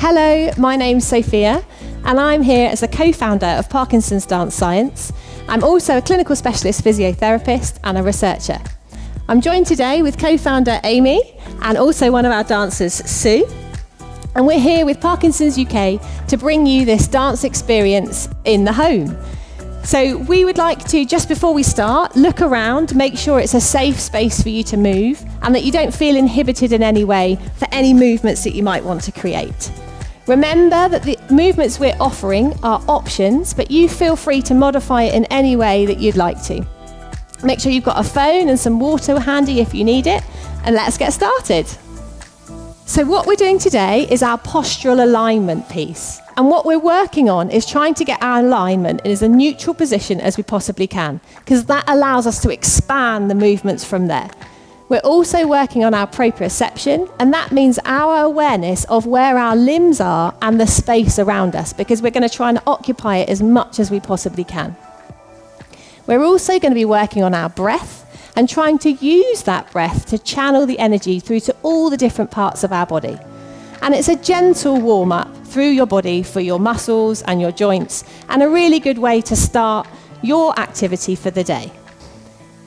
Hello, my name's Sophia, and I'm here as the co-founder of Parkinson's Dance Science. I'm also a clinical specialist physiotherapist and a researcher. I'm joined today with co-founder Amy and also one of our dancers, Sue. And we're here with Parkinson's UK to bring you this dance experience in the home. So we would like to, just before we start, look around, make sure it's a safe space for you to move and that you don't feel inhibited in any way for any movements that you might want to create. Remember that the movements we're offering are options, but you feel free to modify it in any way that you'd like to. Make sure you've got a phone and some water handy if you need it, and let's get started. So what we're doing today is our postural alignment piece. And what we're working on is trying to get our alignment in as a neutral position as we possibly can, because that allows us to expand the movements from there. We're also working on our proprioception, and that means our awareness of where our limbs are and the space around us, because we're going to try and occupy it as much as we possibly can. We're also going to be working on our breath and trying to use that breath to channel the energy through to all the different parts of our body. And it's a gentle warm-up through your body for your muscles and your joints, and a really good way to start your activity for the day.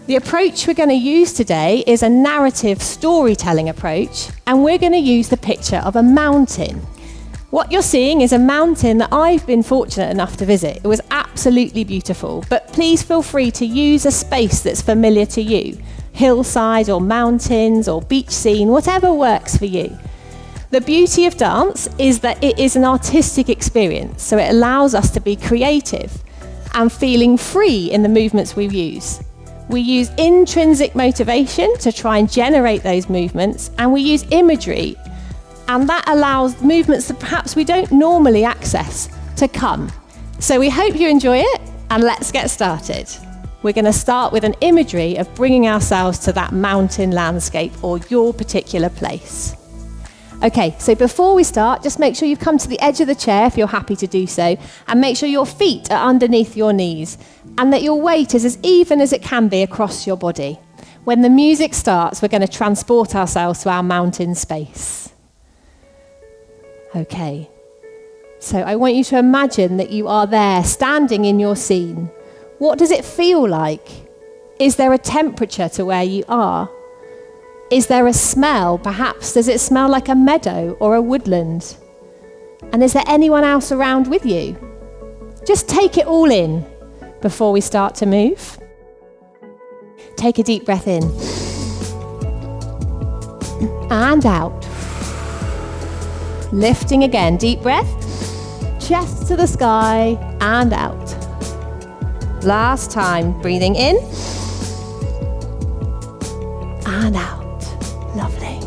The approach we're going to use today is a narrative storytelling approach, and we're going to use the picture of a mountain. What you're seeing is a mountain that I've been fortunate enough to visit. It was absolutely beautiful, but please feel free to use a space that's familiar to you. Hillside or mountains or beach scene, whatever works for you. The beauty of dance is that it is an artistic experience, so it allows us to be creative and feeling free in the movements we use. We use intrinsic motivation to try and generate those movements, and we use imagery, and that allows movements that perhaps we don't normally access to come. So we hope you enjoy it, and let's get started. We're going to start with an imagery of bringing ourselves to that mountain landscape or your particular place. Okay, so before we start, just make sure you've come to the edge of the chair if you're happy to do so, and make sure your feet are underneath your knees and that your weight is as even as it can be across your body. When the music starts, we're going to transport ourselves to our mountain space. Okay, so I want you to imagine that you are there, standing in your scene. What does it feel like? Is there a temperature to where you are? Is there a smell? Perhaps does it smell like a meadow or a woodland? And is there anyone else around with you? Just take it all in before we start to move. Take a deep breath in and out. Lifting again, deep breath, chest to the sky and out. Last time, breathing in and out. Lovely.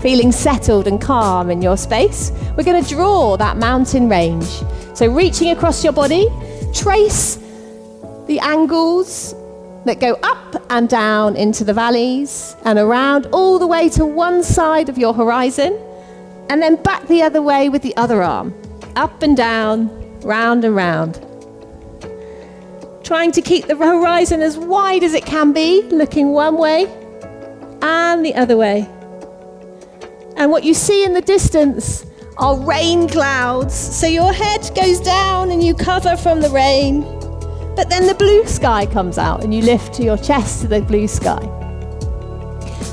Feeling settled and calm in your space, we're going to draw that mountain range. So reaching across your body, trace the angles that go up and down into the valleys and around all the way to one side of your horizon, and then back the other way with the other arm. Up and down, round and round. Trying to keep the horizon as wide as it can be, looking one way and the other way. And what you see in the distance are rain clouds. So your head goes down and you cover from the rain, but then the blue sky comes out and you lift to your chest to the blue sky.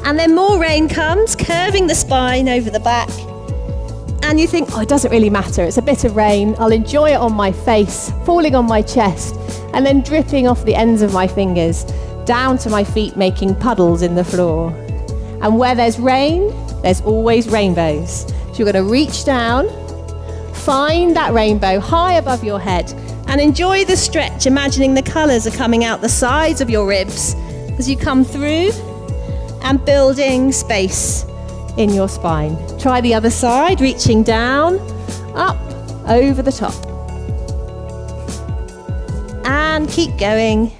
And then more rain comes, curving the spine over the back. And you think, oh, it doesn't really matter. It's a bit of rain. I'll enjoy it on my face, falling on my chest, and then dripping off the ends of my fingers down to my feet, making puddles in the floor. And where there's rain, there's always rainbows. So you're going to reach down, find that rainbow high above your head, and enjoy the stretch, imagining the colours are coming out the sides of your ribs as you come through and building space in your spine. Try the other side, reaching down, up, over the top. And keep going.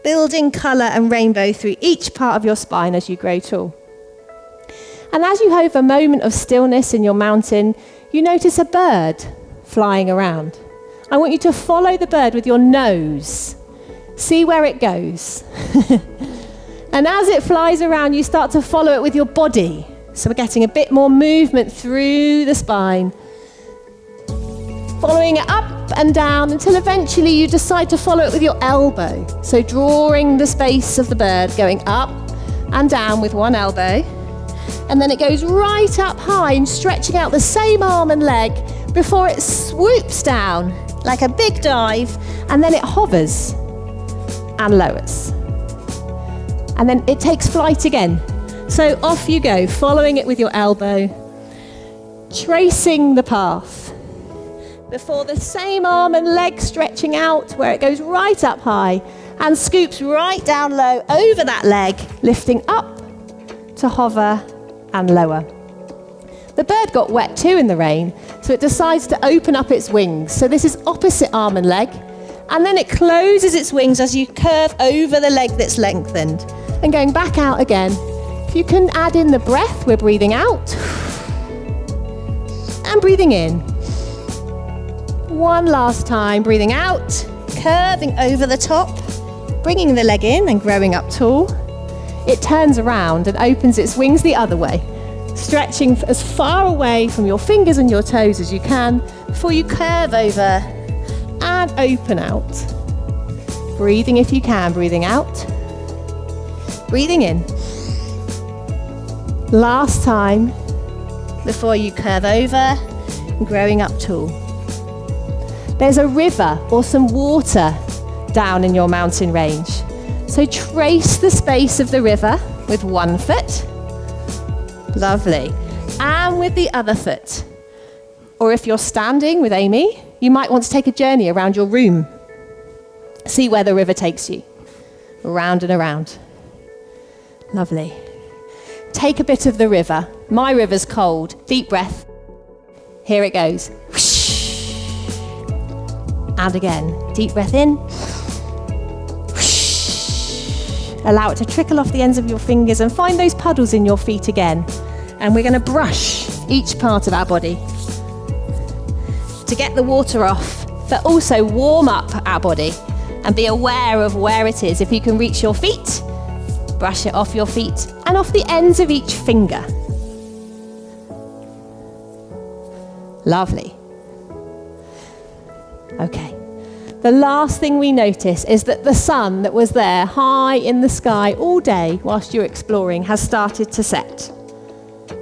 Building colour and rainbow through each part of your spine as you grow tall. And as you have a moment of stillness in your mountain, you notice a bird flying around. I want you to follow the bird with your nose. See where it goes. And as it flies around, you start to follow it with your body. So we're getting a bit more movement through the spine. Following it up and down until eventually you decide to follow it with your elbow. So drawing the space of the bird, going up and down with one elbow. And then it goes right up high and stretching out the same arm and leg before it swoops down like a big dive, and then it hovers and lowers. And then it takes flight again. So off you go, following it with your elbow, tracing the path before the same arm and leg stretching out where it goes right up high and scoops right down low over that leg, lifting up to hover and lower. The bird got wet too in the rain, so it decides to open up its wings. So this is opposite arm and leg, and then it closes its wings as you curve over the leg that's lengthened. And going back out again. If you can add in the breath, we're breathing out and breathing in. One last time, breathing out, curving over the top, bringing the leg in and growing up tall. It turns around and opens its wings the other way, stretching as far away from your fingers and your toes as you can before you curve over and open out. Breathing if you can, breathing out, breathing in. Last time before you curve over and growing up tall. There's a river or some water down in your mountain range. So trace the space of the river with one foot. Lovely. And with the other foot. Or if you're standing with Amy, you might want to take a journey around your room. See where the river takes you. Around and around. Lovely. Take a bit of the river. My river's cold. Deep breath. Here it goes. And again. Deep breath in. Allow it to trickle off the ends of your fingers and find those puddles in your feet again. And we're going to brush each part of our body to get the water off, but also warm up our body and be aware of where it is. If you can reach your feet, brush it off your feet and off the ends of each finger. Lovely. Okay. The last thing we notice is that the sun that was there high in the sky all day whilst you're exploring has started to set.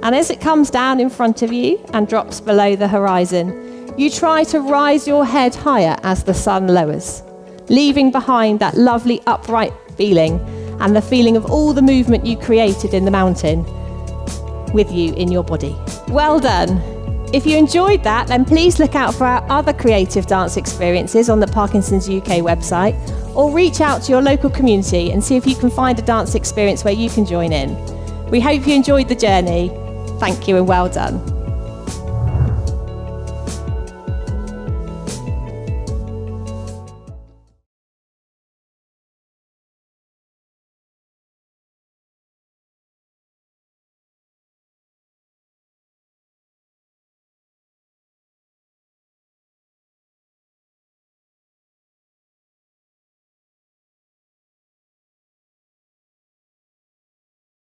And as it comes down in front of you and drops below the horizon, you try to rise your head higher as the sun lowers, leaving behind that lovely upright feeling and the feeling of all the movement you created in the mountain with you in your body. Well done. If you enjoyed that, then please look out for our other creative dance experiences on the Parkinson's UK website, or reach out to your local community and see if you can find a dance experience where you can join in. We hope you enjoyed the journey. Thank you and well done.